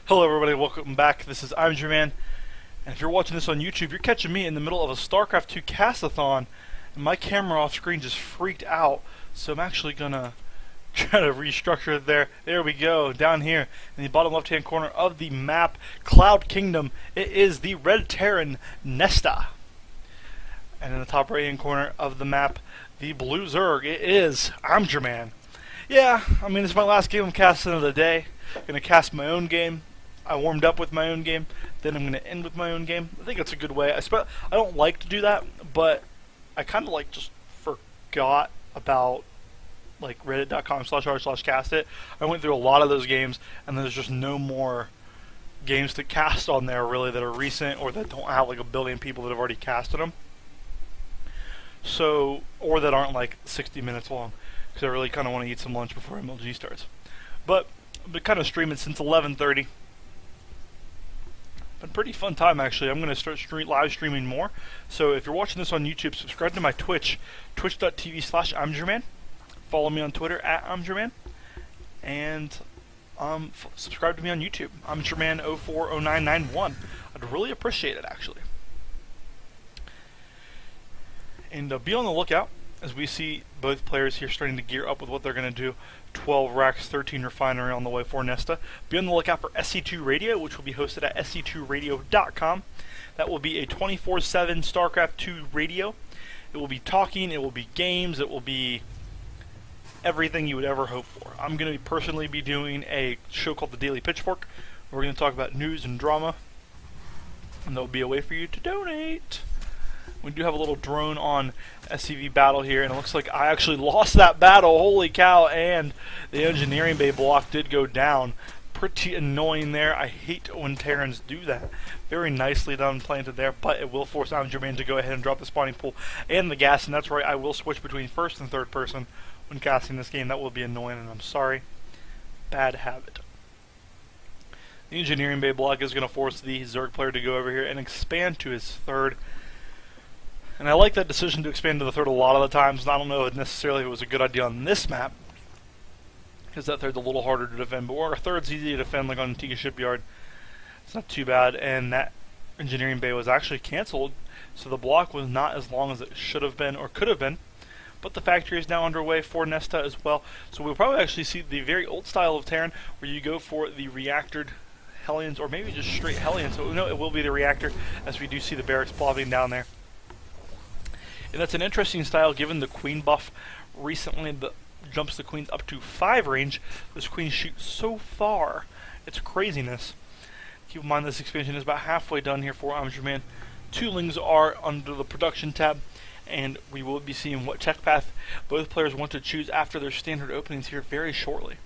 Hello everybody, welcome back. This is I'm Jerman, and if you're watching this on YouTube, you're catching me in the middle of a StarCraft 2 castathon, and my camera off screen just freaked out, so I'm actually gonna try to restructure it there. There we go, down here in the bottom left hand corner of the map, Cloud Kingdom, it is the Red Terran Nesta. And in the top right hand corner of the map, the Blue Zerg, it is I'm Jerman. Yeah, I mean, it's my last game I'm casting of the day. I'm gonna cast my own game. I warmed up with my own game, then I'm going to end with my own game. I think it's a good way. I don't like to do that, but I kind of like just forgot about like reddit.com/r/castit. I went through a lot of those games, and there's just no more games to cast on there really that are recent or that don't have like a billion people that have already casted them. So, or that aren't like 60 minutes long, because I really kind of want to eat some lunch before MLG starts. But I've been kind of streaming since 11:30. Been a pretty fun time actually. I'm going to start live streaming more. So if you're watching this on YouTube, subscribe to my Twitch, twitch.tv/I'mJerman. Follow me on Twitter @I'mJerman. And subscribe to me on YouTube. I'm Jerman040991. I'd really appreciate it actually. And be on the lookout as we see both players here starting to gear up with what they're going to do. 12 racks, 13 refinery on the way for Nesta. Be on the lookout for SC2 Radio, which will be hosted at sc2radio.com. That will be a 24/7 StarCraft 2 radio. It will be talking, it will be games, it will be everything you would ever hope for. I'm going to personally be doing a show called The Daily Pitchfork. We're going to talk about news and drama, and there will be a way for you to donate. We do have a little drone on SCV battle here, and it looks like I actually lost that battle. Holy cow, and the engineering bay block did go down. Pretty annoying there. I hate when Terrans do that. Very nicely done planted there, but it will force Jerman to go ahead and drop the spawning pool and the gas, and that's right, I will switch between first and third person when casting this game. That will be annoying, and I'm sorry. Bad habit. The engineering bay block is going to force the Zerg player to go over here and expand to his third. And I like that decision to expand to the third a lot of the times, and I don't know if necessarily it was a good idea on this map, because that third's a little harder to defend, but our third's easy to defend, like on Antigua Shipyard. It's not too bad, and that engineering bay was actually cancelled, so the block was not as long as it should have been, or could have been, but the factory is now underway for Nesta as well, so we'll probably actually see the very old style of Terran, where you go for the reactored Hellions, or maybe just straight Hellions, so no, it will be the reactor, as we do see the barracks plopping down there. And that's an interesting style given the queen buff recently that jumps the queens up to 5 range. This queen shoots so far. It's craziness. Keep in mind this expansion is about halfway done here for Jerman. Toolings are under the production tab, and we will be seeing what tech path both players want to choose after their standard openings here very shortly.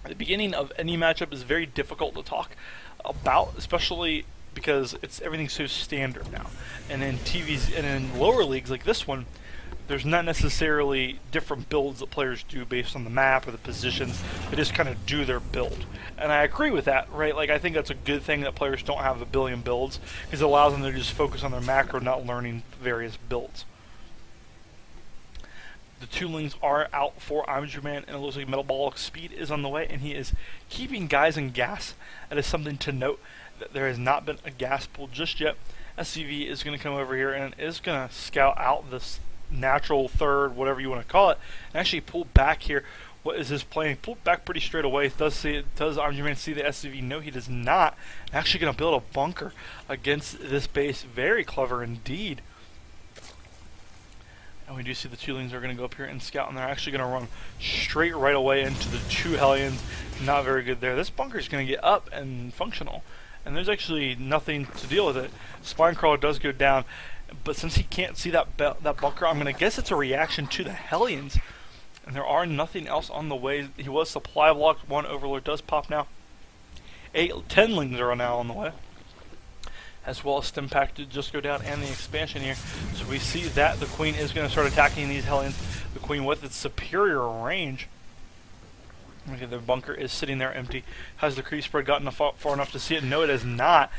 The beginning of any matchup is very difficult to talk about, especially because everything's so standard now. And in TVs and in lower leagues like this one, there's not necessarily different builds that players do based on the map or the positions. They just kind of do their build. And I agree with that, right? Like, I think that's a good thing that players don't have a billion builds, because it allows them to just focus on their macro, not learning various builds. The toolings are out for Jerman, and it looks like metabolic speed is on the way, and he is keeping guys in gas. That is something to note. There has not been a gas pool just yet. SCV is going to come over here and is going to scout out this natural third, whatever you want to call it, and actually pull back here. What is his plan? He pulled back pretty straight away. Does Jerman see the SCV? No, he does not. Actually going to build a bunker against this base. Very clever indeed. And we do see the toolings are going to go up here and scout, and they're actually going to run straight right away into the 2 Hellions. Not very good there. This bunker is going to get up and functional. And there's actually nothing to deal with it. Spinecrawler does go down, but since he can't see that bunker, I'm going to guess it's a reaction to the Hellions. And there are nothing else on the way. He was supply blocked. 1 Overlord does pop now. 10 Lings are now on the way, as well as Stim Pack did just go down, and the expansion here. So we see that the Queen is going to start attacking these Hellions. The Queen with its superior range. Okay, the bunker is sitting there empty. Has the creep spread gotten far enough to see it? No, it has not.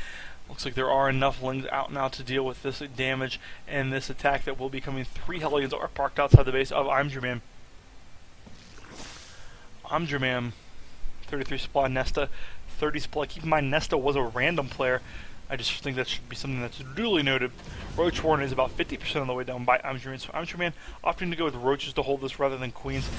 Looks like there are enough Lings out now to deal with this damage and this attack that will be coming. 3 Hellions are parked outside the base of Jerman. Jerman 33 supply Nesta, 30 supply. Keep in mind, Nesta was a random player. I just think that should be something that's duly noted. Roach Warren is about 50% of the way down by Amjurman. So Amjurman opting to go with roaches to hold this rather than queens.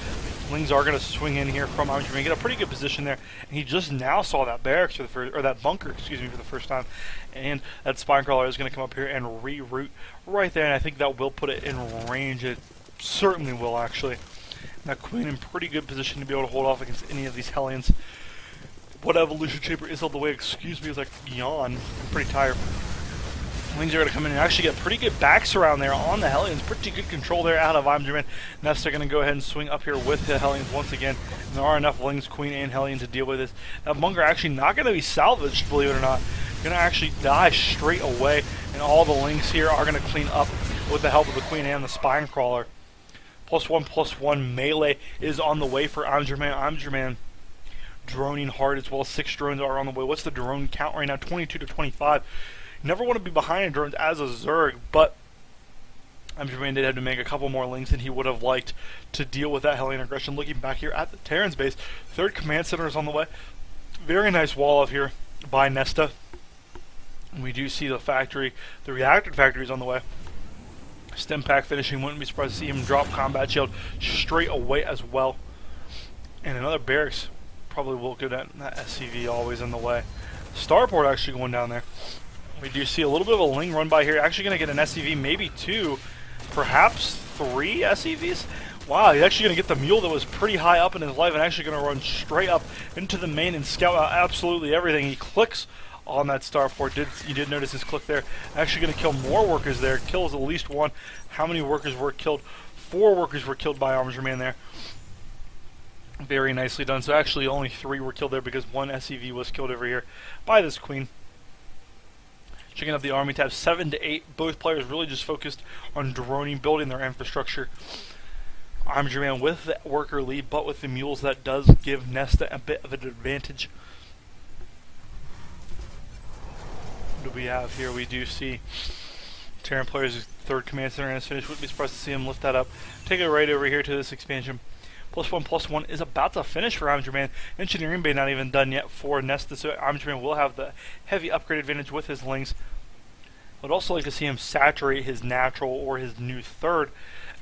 Lings are going to swing in here from Amjurman, get a pretty good position there. And he just now saw that barracks for the first, or that bunker, excuse me, for the first time. And that spine crawler is going to come up here and reroute right there. And I think that will put it in range. It certainly will, actually. Now queen in pretty good position to be able to hold off against any of these Hellions. What Evolution Chamber is all the way, excuse me, as I yawn. I'm pretty tired. Lings are going to come in and actually get pretty good backs around there on the Hellions. Pretty good control there out of Amjurman. Nesta going to go ahead and swing up here with the Hellions once again. And there are enough Lings, Queen, and Hellion to deal with this. That bunker actually not going to be salvaged, believe it or not. Going to actually die straight away. And all the Lings here are going to clean up with the help of the Queen and the Spine Crawler. +1/+1 melee is on the way for Amjurman. Amjurman droning hard as well. 6 drones are on the way. What's the drone count right now? 22 to 25. You never want to be behind in drones as a Zerg, but Amjurman did have to make a couple more Lings than he would have liked to deal with that Hellion aggression. Looking back here at the Terran's base, 3rd command center is on the way. Very nice wall up here by Nesta. And we do see the factory, the reactor factory is on the way. Stim pack finishing, wouldn't be surprised to see him drop combat shield straight away as well. And another barracks. Probably will go down. That SCV always in the way. Starport actually going down there. We do see a little bit of a Ling run by here. Actually going to get an SCV, maybe 2, perhaps 3 SCVs. Wow, he's actually going to get the mule that was pretty high up in his life and actually going to run straight up into the main and scout out absolutely everything. He clicks on that starport. You did notice his click there. Actually going to kill more workers there. Kills at least 1. How many workers were killed? 4 workers were killed by Amjurman there. Very nicely done. So actually only 3 were killed there because 1 SCV was killed over here by this queen. Checking out the army tab, 7 to 8. Both players really just focused on droning, building their infrastructure. Amjurman with the worker lead, but with the mules that does give Nesta a bit of an advantage. What do we have here? We do see Terran players' 3rd command center is finished. Wouldn't be surprised to see him lift that up. Take it right over here to this expansion. +1/+1 is about to finish for Amjurman. Engineering Bay not even done yet for Nesta, so Amjurman will have the heavy upgrade advantage with his Lings. I'd also like to see him saturate his natural or his new 3rd,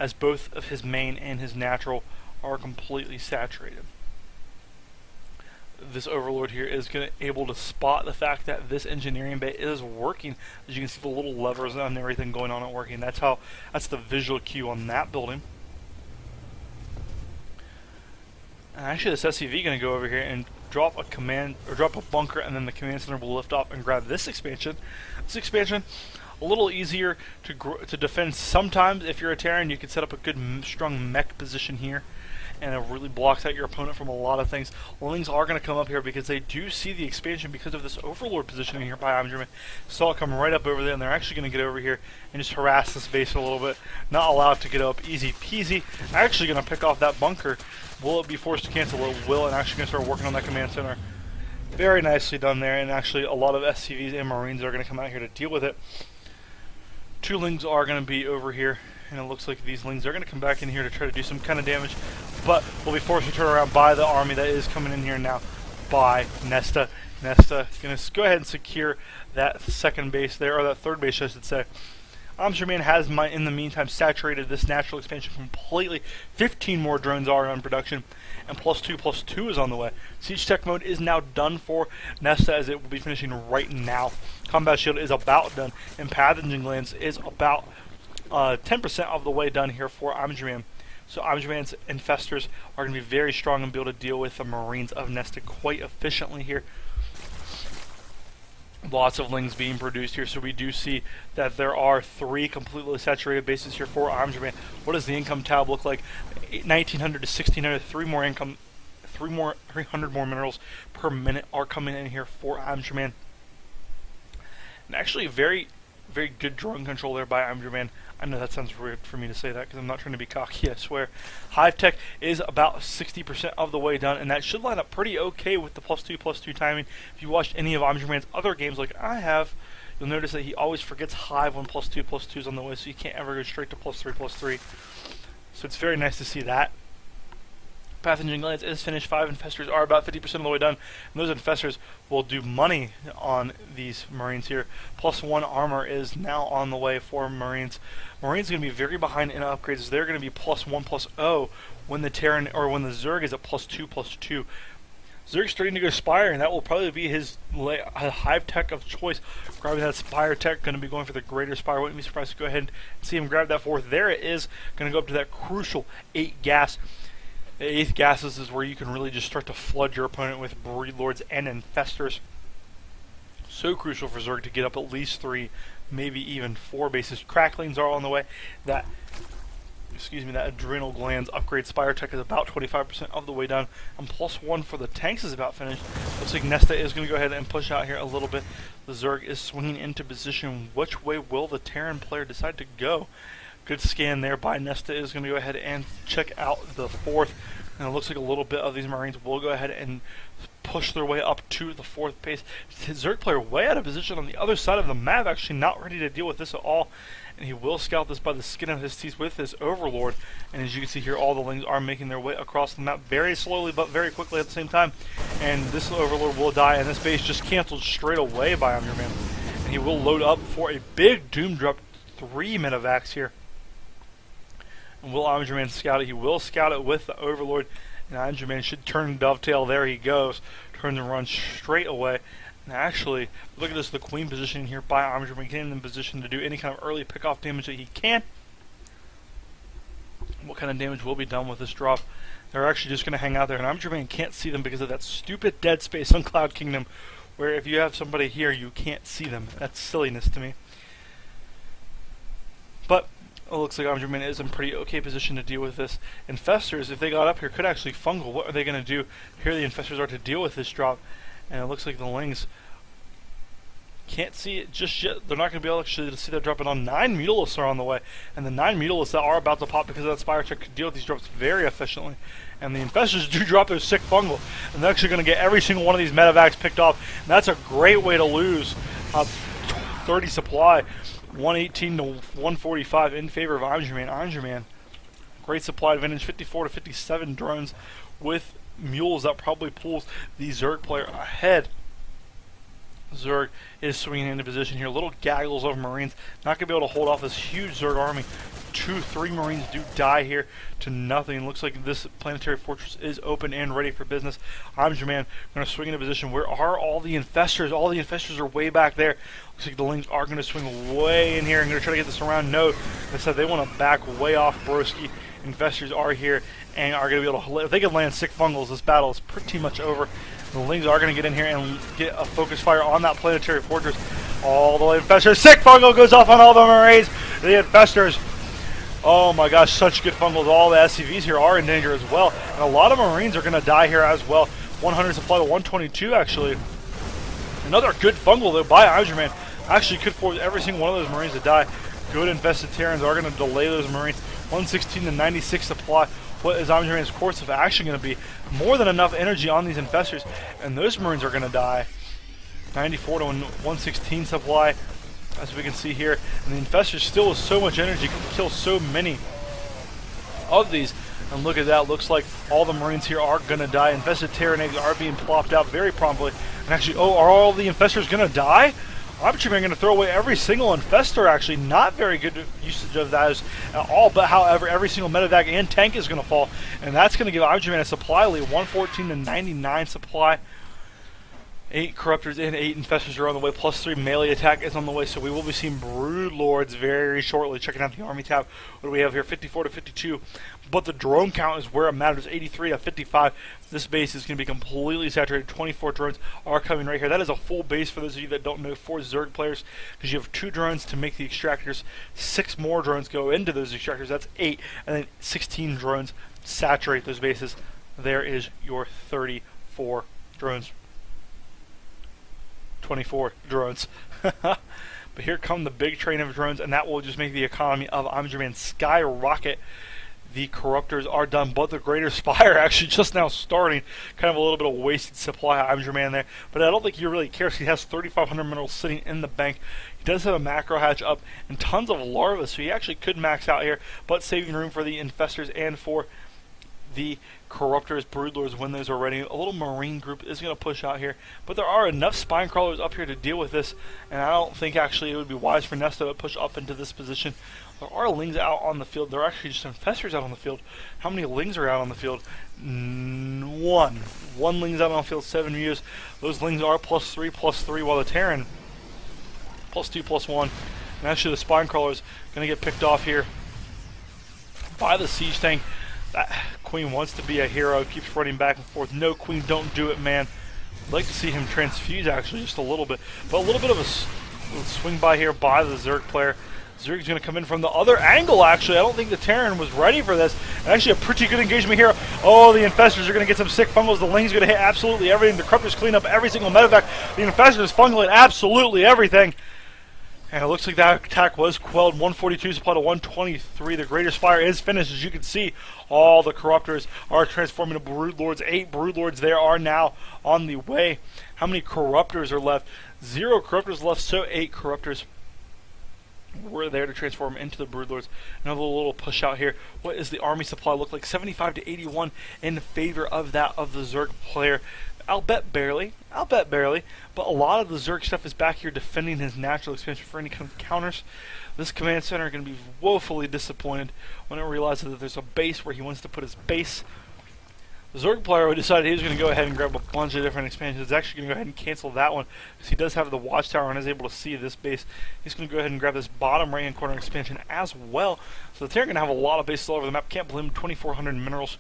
as both of his main and his natural are completely saturated. This Overlord here is able to spot the fact that this Engineering Bay is working. As you can see, the little levers and everything going on and working. That's the visual cue on that building. And actually, this SCV going to go over here and drop a command or drop a bunker, and then the command center will lift off and grab this expansion. This expansion, a little easier to defend. Sometimes, if you're a Terran, you can set up a good, strong mech position here, and it really blocks out your opponent from a lot of things. Lings are going to come up here because they do see the expansion because of this Overlord positioning here by Amjurman. Saw it come right up over there, and they're actually going to get over here and just harass this base a little bit. Not allow it to get up easy peasy. Actually going to pick off that bunker. Will it be forced to cancel? It will, and actually going to start working on that command center. Very nicely done there, and actually a lot of SCVs and Marines are going to come out here to deal with it. 2 Lings are going to be over here, and it looks like these Lings are going to come back in here to try to do some kind of damage, but will be forced to turn around by the army that is coming in here now by Nesta. Nesta going to go ahead and secure that 2nd base there, or that 3rd base I should say. Amjurman has, in the meantime, saturated this natural expansion completely. 15 more drones are on production, and +2/+2 is on the way. Siege Tech mode is now done for Nesta, as it will be finishing right now. Combat Shield is about done, and Pathogen Glands is about 10% of the way done here for Amjurman. So Amjurman's Infestors are going to be very strong and be able to deal with the Marines of Nesta quite efficiently here. Lots of Lings being produced here, so we do see that there are 3 completely saturated bases here for Amjurman. What does the income tab look like? 1900 to 1600, 3 more income, 300 more minerals per minute are coming in here for Amjurman. And actually, very, very good drone control there by Amjurman. I know that sounds weird for me to say that because I'm not trying to be cocky, I swear. Hive Tech is about 60% of the way done, and that should line up pretty okay with the +2/+2 timing. If you watched any of Amjurman's other games like I have, you'll notice that he always forgets Hive when +2/+2 is on the way, so you can't ever go straight to +3/+3. So it's very nice to see that. Pathogenic Glands is finished. 5 infestors are about 50% of the way done. And those infestors will do money on these Marines here. +1 armor is now on the way for Marines. Marines are going to be very behind in upgrades. They're going to be +1/+0 when the Terran or when the Zerg is at +2/+2. Zerg's starting to go Spire, and that will probably be his hive tech of choice. Grabbing that Spire tech, going to be going for the Greater Spire. Wouldn't be surprised to go ahead and see him grab that 4th. There it is. Going to go up to that crucial 8 gas. The 8th gases is where you can really just start to flood your opponent with Breed Lords and Infestors. So crucial for Zerg to get up at least 3, maybe even 4 bases. Cracklings are on the way. That Adrenal Glands upgrade Spire Tech is about 25% of the way done. And +1 for the tanks is about finished. Looks like Nesta is going to go ahead and push out here a little bit. The Zerg is swinging into position. Which way will the Terran player decide to go? Good scan there by Nesta is going to go ahead and check out the 4th. And it looks like a little bit of these Marines will go ahead and push their way up to the 4th base. The Zerg player way out of position on the other side of the map, actually not ready to deal with this at all. And he will scout this by the skin of his teeth with his Overlord. And as you can see here, all the Lings are making their way across the map very slowly but very quickly at the same time. And this Overlord will die, and this base just canceled straight away by Omdurman. And he will load up for a big Doom Drop 3 Medivacs here. And will Omdurman scout it? He will scout it with the Overlord. And Omdurman should turn dovetail. There he goes. Turns and runs straight away. And actually, look at this, the Queen position here by Omdurman, getting in position to do any kind of early pick-off damage that he can. What kind of damage will be done with this drop? They're actually just going to hang out there, and Omdurman can't see them because of that stupid dead space on Cloud Kingdom, where if you have somebody here, you can't see them. That's silliness to me. But it looks like Omdurman is in pretty okay position to deal with this. Infestors, if they got up here, could actually fungal. What are they going to do? Here the Infestors are to deal with this drop. And it looks like the Lings can't see it just yet. They're not going to be able actually to see that drop. And on 9 Mutalisks are on the way. And the 9 Mutalisks that are about to pop because of that Spire Check could deal with these drops very efficiently. And the Infestors do drop their sick fungal. And they're actually going to get every single one of these Medivacs picked off. And that's a great way to lose 30 supply. 118 to 145 in favor of Omdurman. Omdurman, great supply advantage, 54 to 57 drones with mules. That probably pulls the Zerg player ahead. Zerg is swinging into position here. Little gaggles of Marines. Not going to be able to hold off this huge Zerg army. 2-3 Marines do die here to nothing. Looks like this planetary fortress is open and ready for business. Omdurman going to swing into position. Where are all the Infestors? All the Infestors are way back there. Looks like the Lings are going to swing way in here and going to try to get this around. No, they said they want to back way off Broski. Infestors are here and are going to be able to, if they can land 6 fungals, this battle is pretty much over. The Lings are going to get in here and get a focus fire on that planetary fortress. All the way Infestors. Sick fungal goes off on all the Marines. The Infestors. Oh my gosh, such good fungals. All the SCVs here are in danger as well. And a lot of Marines are going to die here as well. 100 supply to 122 actually. Another good fungal though by Omdurman. Actually could force every single one of those Marines to die. Good infested Terrans are going to delay those Marines. 116 to 96 supply. What is Omdurman's course of action going to be? More than enough energy on these Infestors. And those Marines are going to die. 94 to 116 supply. As we can see here. And the Infestors still with so much energy can kill so many of these. And look at that. Looks like all the Marines here are going to die. Infested Terran eggs are being plopped out very promptly. And actually, oh, are all the Infestors going to die? Omdurman going to throw away every single Infestor, actually. Not very good usage of that at all. But however, every single Medivac and tank is going to fall. And that's going to give Omdurman a supply lead. 114 to 99 supply. 8 Corruptors and 8 Infestors are on the way. +3 melee attack is on the way. So we will be seeing Brood Lords very shortly. Checking out the army tab. What do we have here? 54 to 52. But the drone count is where it matters. 83 to 55. This base is going to be completely saturated. 24 drones are coming right here. That is a full base for those of you that don't know for Zerg players. Because you have 2 drones to make the extractors. 6 more drones go into those extractors. That's 8. And then 16 drones saturate those bases. There is your 34 drones. 24 drones. But here come the big train of drones, and that will just make the economy of Omdurman skyrocket. The Corruptors are done, but the Greater Spire actually just now starting. Kind of a little bit of wasted supply of Omdurman there, but I don't think he really cares. He has 3,500 minerals sitting in the bank. He does have a macro hatch up and tons of larvae, so he actually could max out here, but saving room for the Infestors and for the Corruptors, Broodlords when those are ready. A little Marine group is going to push out here, but there are enough Spine Crawlers up here to deal with this, and I don't think actually it would be wise for Nesta to push up into this position. There are Lings out on the field. There are actually just Infestors out on the field. How many Lings are out on the field? One. One Ling's out on the field, 7 views. Those Lings are +3/+3, while the Terran +2/+1. And actually the Spine Crawler's going to get picked off here by the Siege Tank. That Queen wants to be a hero, keeps running back and forth. No, Queen, don't do it, man. I'd like to see him transfuse, actually, just a little bit. But a little bit of a swing by here by the Zerg player. Zerg's going to come in from the other angle, actually. I don't think the Terran was ready for this. And actually, a pretty good engagement here. Oh, the Infestors are going to get some sick fungals. The Ling's going to hit absolutely everything. The Corruptors clean up every single medevac. The Infestors fungling absolutely everything. And it looks like that attack was quelled. 142 supply to 123. The Greater Spire is finished. As you can see, all the Corruptors are transforming to Broodlords. 8 Broodlords there are now on the way. How many Corruptors are left? 0 Corruptors left, so 8 Corruptors were there to transform into the Broodlords. Another little push out here. What does the army supply look like? 75 to 81 in favor of that of the Zerg player. I'll bet barely, but a lot of the Zerg stuff is back here defending his natural expansion for any kind of counters. This command center is going to be woefully disappointed when it realizes that there's a base where he wants to put his base. The Zerg player decided he was going to go ahead and grab a bunch of different expansions. He's actually going to go ahead and cancel that one because he does have the watchtower and is able to see this base. He's going to go ahead and grab this bottom right-hand corner expansion as well. So the Terran going to have a lot of bases all over the map. Can't blame him. 2,400 minerals.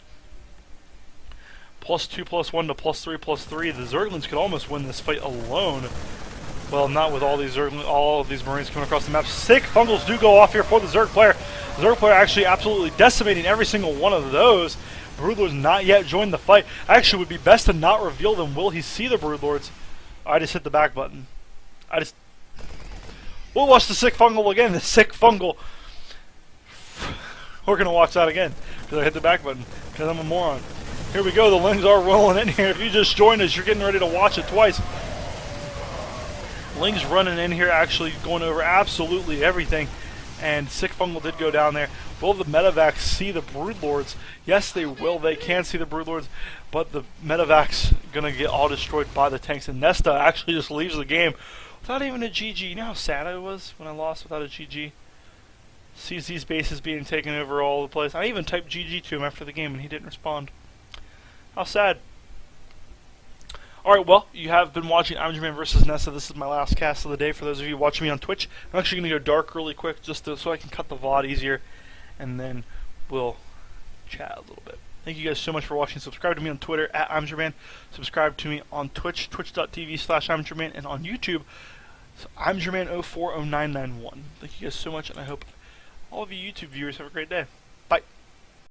+2/+1 to +3/+3. The Zerglings could almost win this fight alone. Well, not with all these Marines coming across the map. Sick fungals do go off here for the Zerg player. The Zerg player actually absolutely decimating every single one of those. Broodlords not yet joined the fight. Actually, would be best to not reveal them. Will he see the Broodlords? I just hit the back button. We'll watch the sick fungal again. The sick fungal. We're going to watch that again because I hit the back button because I'm a moron. Here we go. The Lings are rolling in here. If you just joined us, you're getting ready to watch it twice. Lings running in here, actually going over absolutely everything. And sick fungal did go down there. Will the medevacs see the Broodlords? Yes, they will. They can see the Broodlords, but the medevacs gonna get all destroyed by the tanks. And Nesta actually just leaves the game without even a GG. You know how sad I was when I lost without a GG? Sees these bases being taken over all the place. I even typed GG to him after the game and he didn't respond. How sad. Alright, well, you have been watching Imgerman vs. Nesta. This is my last cast of the day for those of you watching me on Twitch. I'm actually going to go dark really quick just so I can cut the VOD easier, and then we'll chat a little bit. Thank you guys so much for watching. Subscribe to me on Twitter at Imgerman. Subscribe to me on Twitch, twitch.tv/Imgerman, and on YouTube, Imgerman040991. Thank you guys so much, and I hope all of you YouTube viewers have a great day. Bye.